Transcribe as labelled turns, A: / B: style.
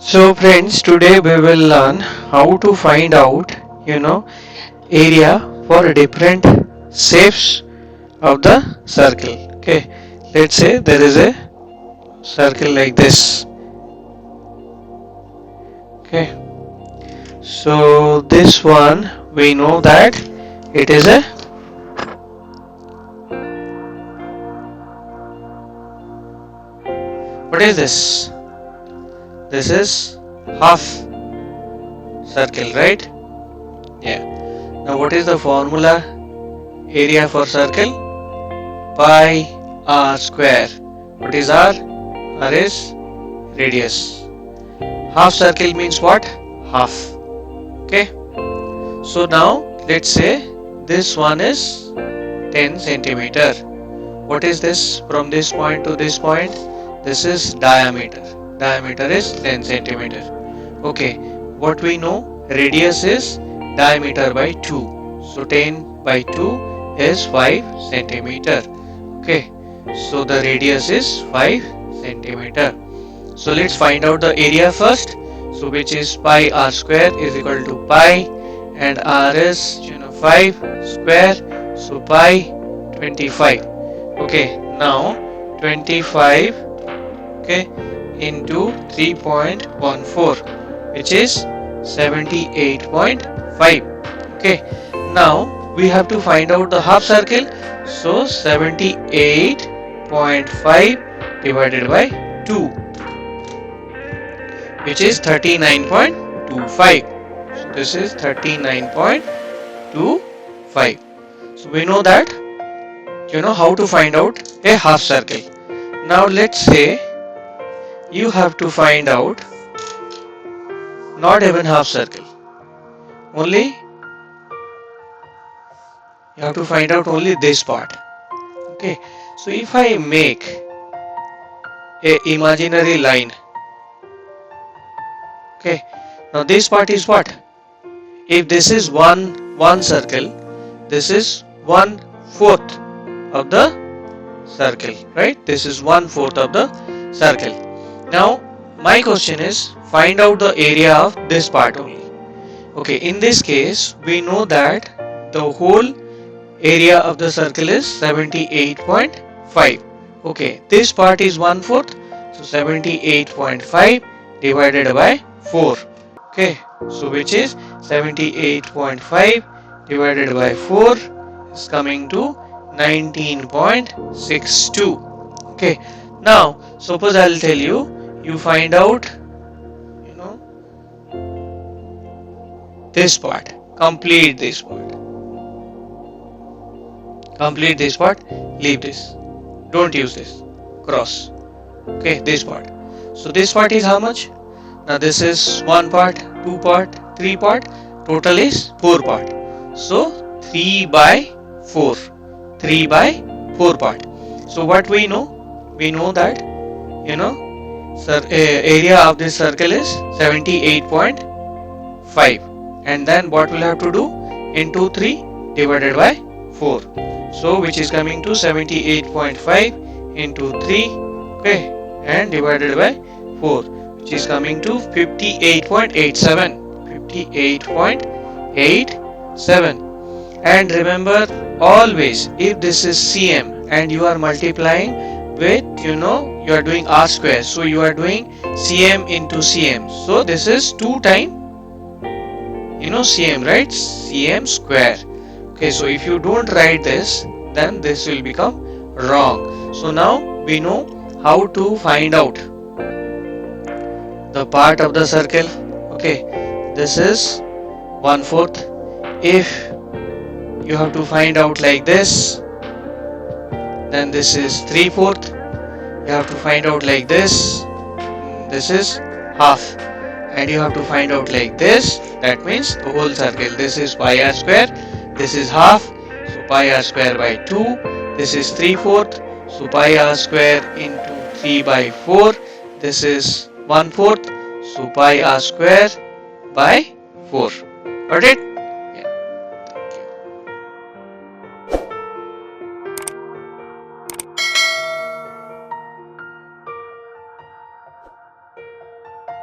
A: So friends, today we will learn how to find out, area for different shapes of the circle. Okay, let's say there is a circle like this. Okay, so this one we know that it is a, what is this? This is half circle, right? Yeah. Now what is the formula? Area for circle? Pi r square. What is r? R is radius. Half circle means what? Half. Okay. So now let's say this one is 10 centimeter. What is this from this point to this point? This is diameter. Diameter is 10 centimeter. Okay. What we know? Radius is diameter by 2. So 10 by 2 is 5 centimeter. Okay. So the radius is 5 centimeter. So let's find out the area first. So which is pi r square is equal to pi, and r is 5 square, so pi 25. Okay, now 25, okay, into 3.14, which is 78.5. Okay, now we have to find out the half circle. So 78.5 divided by 2, which is 39.25. So this is 39.25. So we know that, how to find out a half circle. Now let's say you have to find out not even half circle. Only you have to find out only this part. Okay. So if I make a imaginary line, okay, now this part is what? If this is one circle, this is 1/4 of the circle, right? This is 1/4 of the circle. Now my question is, find out the area of this part only. Okay, in this case we know that the whole area of the circle is 78.5. Okay, this part is 1/4, so 78.5 divided by 4. Okay, so which is 78.5 divided by 4 is coming to 19.62. Okay, now suppose I'll tell you, you find out this part, complete this part, leave this, don't use this, cross. Okay, this part. So this part is how much? Now this is 1 part, 2 part, 3 part, total is 4 part. So 3 by 4 part. So what we know? We know that area of this circle is 78.5, and then what we'll have to do? Into 3 divided by 4. So which is coming to 78.5 into 3, okay, and divided by 4, which is coming to 58.87. And remember always, if this is cm and you are multiplying with, you are doing r square, so you are doing cm into cm, so this is 2 times cm, right? Cm square. Okay, so if you don't write this, then this will become wrong. So now we know how to find out the part of the circle. Okay, this is 1/4. If you have to find out like this, then this is 3/4. You have to find out like this, this is half, and you have to find out like this, that means the whole circle. This is pi r square, this is half, so pi r square by 2, this is 3/4, so pi r square into 3 by 4, this is 1/4, so pi r square by 4. Got it?